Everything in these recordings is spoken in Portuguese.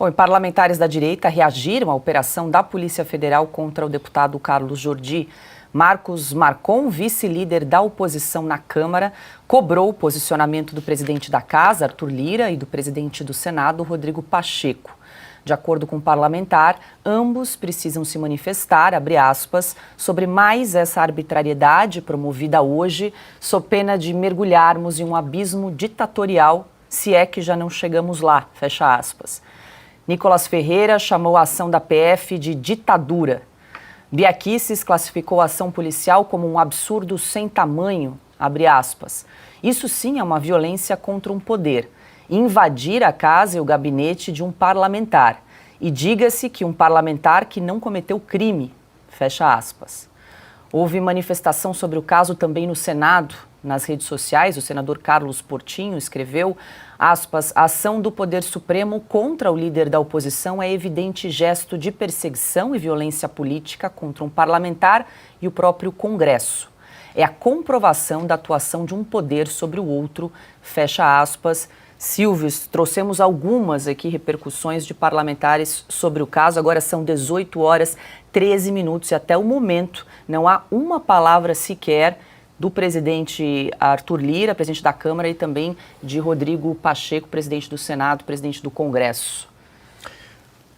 Bom, e parlamentares da direita reagiram à operação da Polícia Federal contra o deputado Carlos Jordi. Marcos Marcon, vice-líder da oposição na Câmara, cobrou o posicionamento do presidente da Casa, Arthur Lira, e do presidente do Senado, Rodrigo Pacheco. De acordo com o parlamentar, ambos precisam se manifestar, abre aspas, sobre mais essa arbitrariedade promovida hoje, sob pena de mergulharmos em um abismo ditatorial, se é que já não chegamos lá, fecha aspas. Nicolas Ferreira chamou a ação da PF de ditadura. Bia Kicis classificou a ação policial como um absurdo sem tamanho, abre aspas. Isso sim é uma violência contra um poder. Invadir a casa e o gabinete de um parlamentar. E diga-se que um parlamentar que não cometeu crime, fecha aspas. Houve manifestação sobre o caso também no Senado. Nas redes sociais, o senador Carlos Portinho escreveu, aspas, a ação do Poder Supremo contra o líder da oposição é evidente gesto de perseguição e violência política contra um parlamentar e o próprio Congresso. É a comprovação da atuação de um poder sobre o outro, fecha aspas. Silvios, trouxemos algumas aqui repercussões de parlamentares sobre o caso. Agora são 18 horas, 13 minutos e até o momento não há uma palavra sequer do presidente Arthur Lira, presidente da Câmara, e também de Rodrigo Pacheco, presidente do Senado, presidente do Congresso.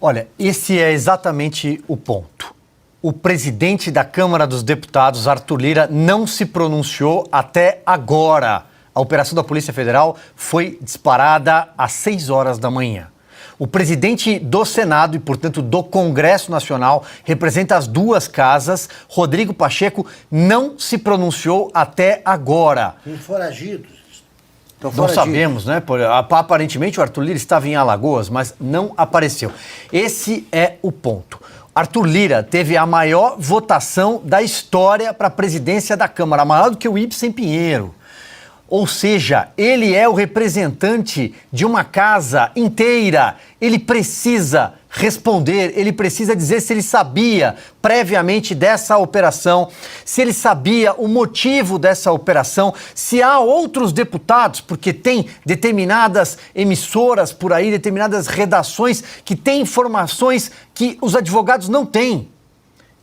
Olha, esse é exatamente o ponto. O presidente da Câmara dos Deputados, Arthur Lira, não se pronunciou até agora. A operação da Polícia Federal foi disparada às 6 horas da manhã. O presidente do Senado e, portanto, do Congresso Nacional, representa as duas casas, Rodrigo Pacheco, não se pronunciou até agora. Foragidos. Não sabemos, né? Aparentemente o Arthur Lira estava em Alagoas, mas não apareceu. Esse é o ponto. Arthur Lira teve a maior votação da história para a presidência da Câmara, maior do que o Ibsen Pinheiro. Ou seja, ele é o representante de uma casa inteira. Ele precisa responder, ele precisa dizer se ele sabia previamente dessa operação, se ele sabia o motivo dessa operação, se há outros deputados, porque tem determinadas emissoras por aí, determinadas redações que têm informações que os advogados não têm,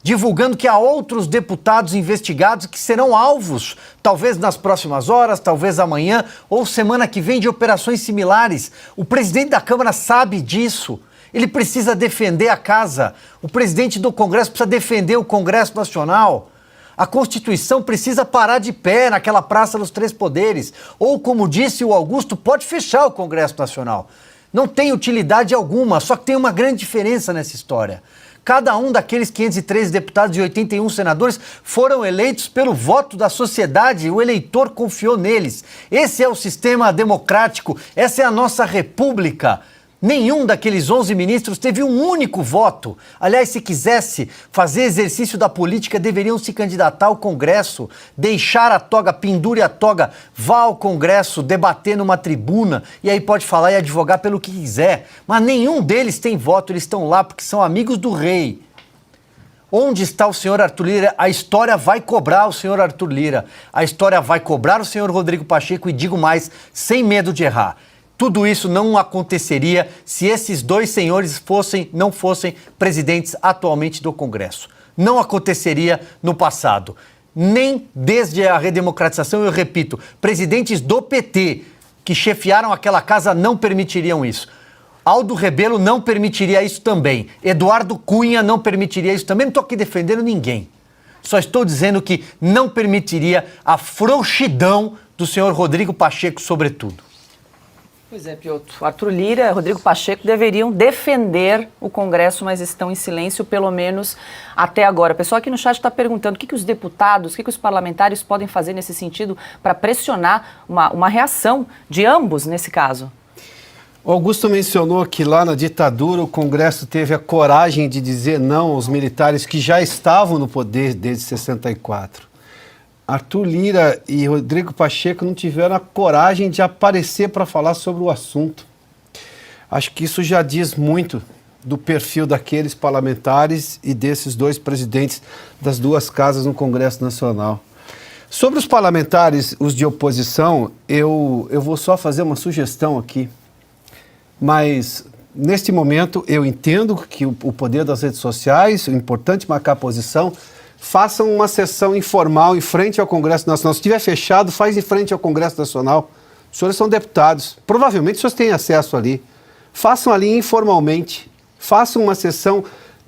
divulgando que há outros deputados investigados que serão alvos, talvez nas próximas horas, talvez amanhã ou semana que vem, de operações similares. O presidente da Câmara sabe disso. Ele precisa defender a casa. O presidente do Congresso precisa defender o Congresso Nacional. A Constituição precisa parar de pé naquela Praça dos Três Poderes. Ou, como disse o Augusto, pode fechar o Congresso Nacional. Não tem utilidade alguma, só que tem uma grande diferença nessa história. Cada um daqueles 513 deputados e 81 senadores foram eleitos pelo voto da sociedade, o eleitor confiou neles. Esse é o sistema democrático, essa é a nossa república. Nenhum daqueles 11 ministros teve um único voto. Aliás, se quisesse fazer exercício da política, deveriam se candidatar ao Congresso, deixar a toga, pendure a toga, vá ao Congresso, debater numa tribuna, e aí pode falar e advogar pelo que quiser. Mas nenhum deles tem voto, eles estão lá porque são amigos do rei. Onde está o senhor Arthur Lira? A história vai cobrar o senhor Arthur Lira. A história vai cobrar o senhor Rodrigo Pacheco, e digo mais, sem medo de errar. Tudo isso não aconteceria se esses dois senhores não fossem presidentes atualmente do Congresso. Não aconteceria no passado. Nem desde a redemocratização, eu repito, presidentes do PT que chefiaram aquela casa não permitiriam isso. Aldo Rebelo não permitiria isso também. Eduardo Cunha não permitiria isso também. Não estou aqui defendendo ninguém. Só estou dizendo que não permitiria a frouxidão do senhor Rodrigo Pacheco, sobretudo. Pois é, Piotr. Arthur Lira e Rodrigo Pacheco deveriam defender o Congresso, mas estão em silêncio, pelo menos até agora. O pessoal aqui no chat está perguntando o que os deputados, o que os parlamentares podem fazer nesse sentido para pressionar uma reação de ambos nesse caso. O Augusto mencionou que lá na ditadura o Congresso teve a coragem de dizer não aos militares que já estavam no poder desde 64. Arthur Lira e Rodrigo Pacheco não tiveram a coragem de aparecer para falar sobre o assunto. Acho que isso já diz muito do perfil daqueles parlamentares e desses dois presidentes das duas casas no Congresso Nacional. Sobre os parlamentares, os de oposição, eu vou só fazer uma sugestão aqui, mas neste momento, eu entendo que o poder das redes sociais, é importante marcar posição, façam uma sessão informal em frente ao Congresso Nacional. Se estiver fechado, faz em frente ao Congresso Nacional. Os senhores são deputados, provavelmente os senhores têm acesso ali. Façam ali informalmente, façam uma sessão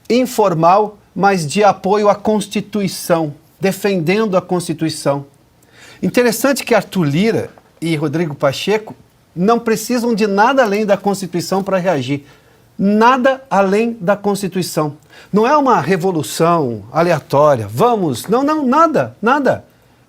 informal, mas de apoio à Constituição, defendendo a Constituição. Interessante que Arthur Lira e Rodrigo Pacheco não precisam de nada além da Constituição para reagir. Nada além da Constituição. Não é uma revolução aleatória. Vamos, não, nada.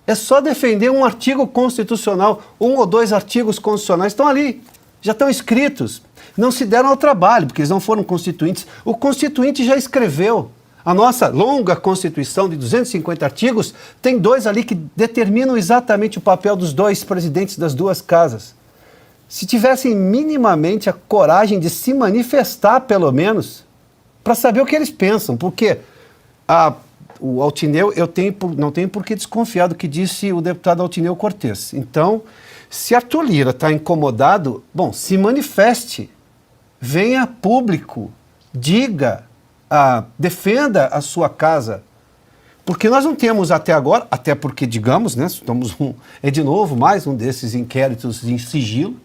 É só defender um artigo constitucional, 1 ou 2 artigos constitucionais estão ali, já estão escritos. Não se deram ao trabalho, porque eles não foram constituintes. O constituinte já escreveu. A nossa longa Constituição de 250 artigos tem 2 ali que determinam exatamente o papel dos 2 presidentes das 2 casas. Se tivessem minimamente a coragem de se manifestar, pelo menos, para saber o que eles pensam, porque o Altineu, não tenho por que desconfiar do que disse o deputado Altineu Cortes. Então, se Arthur Lira está incomodado, bom, se manifeste, venha a público, diga, defenda a sua casa. Porque nós não temos até agora, até porque, digamos, né, é de novo mais um desses inquéritos em sigilo,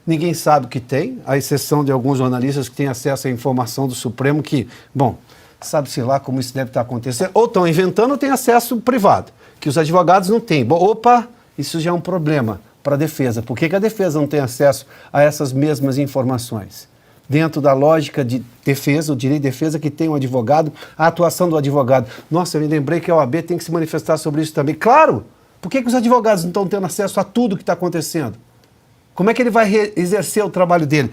ninguém sabe o que tem, à exceção de alguns jornalistas que têm acesso à informação do Supremo que, bom, sabe-se lá como isso deve estar acontecendo, ou estão inventando ou têm acesso privado, que os advogados não têm. Bom, opa, isso já é um problema para a defesa. Por que a defesa não tem acesso a essas mesmas informações? Dentro da lógica de defesa, o direito de defesa que tem um advogado, a atuação do advogado. Nossa, eu me lembrei que a OAB tem que se manifestar sobre isso também. Claro! Por que os advogados não estão tendo acesso a tudo que está acontecendo? Como é que ele vai exercer o trabalho dele?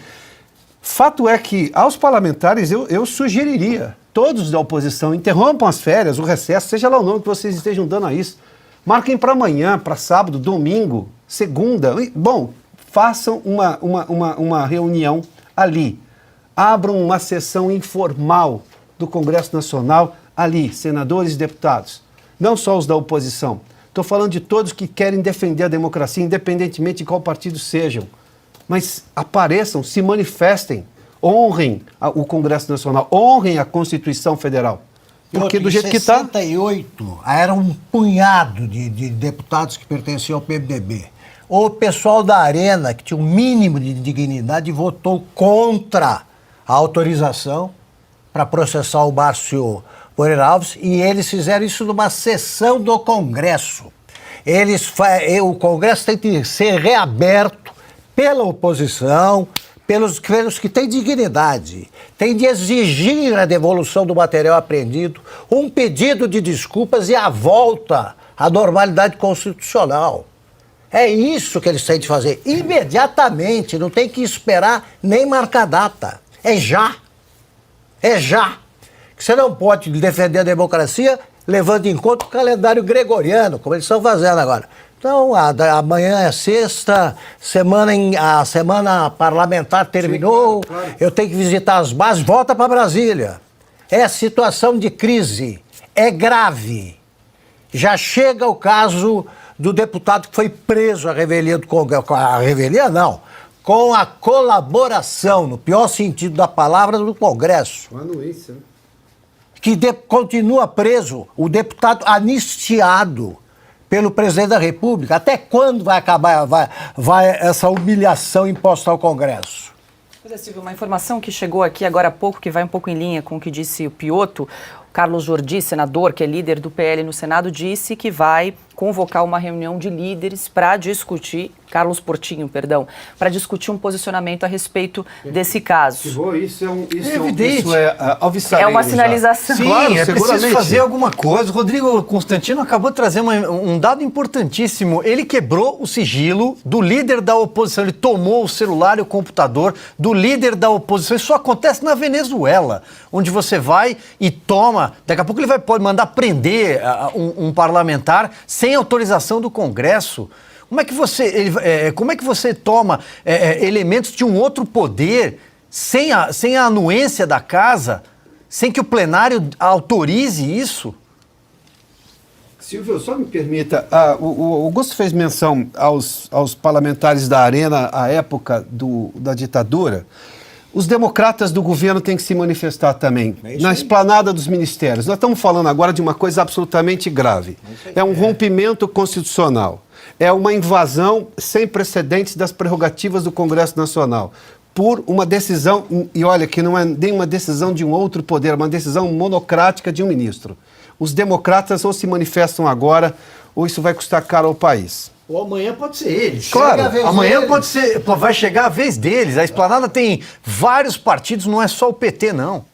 Fato é que, aos parlamentares, eu sugeriria, todos da oposição, interrompam as férias, o recesso, seja lá o nome que vocês estejam dando a isso. Marquem para amanhã, para sábado, domingo, segunda. Bom, façam uma reunião ali. Abram uma sessão informal do Congresso Nacional ali, senadores e deputados. Não só os da oposição. Estou falando de todos que querem defender a democracia, independentemente de qual partido sejam. Mas apareçam, se manifestem, honrem o Congresso Nacional, honrem a Constituição Federal. Porque do jeito que está... Em 68, era um punhado de deputados que pertenciam ao PMDB. O pessoal da Arena, que tinha um mínimo de dignidade, votou contra a autorização para processar o Márcio Moreira Alves, e eles fizeram isso numa sessão do Congresso. O Congresso tem que ser reaberto pela oposição, pelos que têm dignidade, tem de exigir a devolução do material apreendido, um pedido de desculpas e a volta à normalidade constitucional. É isso que eles têm de fazer imediatamente, não tem que esperar nem marcar data. É já. É já. Você não pode defender a democracia levando em conta o calendário gregoriano, como eles estão fazendo agora. Então, amanhã é sexta, a semana parlamentar terminou, sim, claro. Eu tenho que visitar as bases, volta para Brasília. É situação de crise, é grave. Já chega o caso do deputado que foi preso à revelia do Congresso. A revelia não, com a colaboração, no pior sentido da palavra, do Congresso. Anuência, né? Que continua preso, o deputado anistiado pelo presidente da República. Até quando vai acabar vai essa humilhação imposta ao Congresso? Pois é, Silvio, uma informação que chegou aqui agora há pouco, que vai um pouco em linha com o que disse o Piotto. Carlos Jordi, senador, que é líder do PL no Senado, disse que vai convocar uma reunião de líderes para discutir, Carlos Portinho, perdão, para discutir um posicionamento a respeito desse caso. Isso é evidente. Isso é alvissareiro. É uma sinalização. Sim, claro, é preciso fazer alguma coisa. O Rodrigo Constantino acabou de trazer um dado importantíssimo. Ele quebrou o sigilo do líder da oposição. Ele tomou o celular e o computador do líder da oposição. Isso acontece na Venezuela, onde você vai e toma. Daqui a pouco ele pode mandar prender um parlamentar sem autorização do Congresso. Como é que você toma elementos de um outro poder sem a anuência da casa, sem que o plenário autorize isso? Silvio, só me permita, o Augusto fez menção aos parlamentares da Arena à época da ditadura. Os democratas do governo têm que se manifestar também, na esplanada dos ministérios. Nós estamos falando agora de uma coisa absolutamente grave. É um rompimento constitucional. É uma invasão sem precedentes das prerrogativas do Congresso Nacional. Por uma decisão, e olha que não é nem uma decisão de um outro poder, é uma decisão monocrática de um ministro. Os democratas ou se manifestam agora, ou isso vai custar caro ao país. Ou amanhã pode ser eles. Claro, Amanhã pode ser, vai chegar a vez deles. A esplanada tem vários partidos, não é só o PT, não.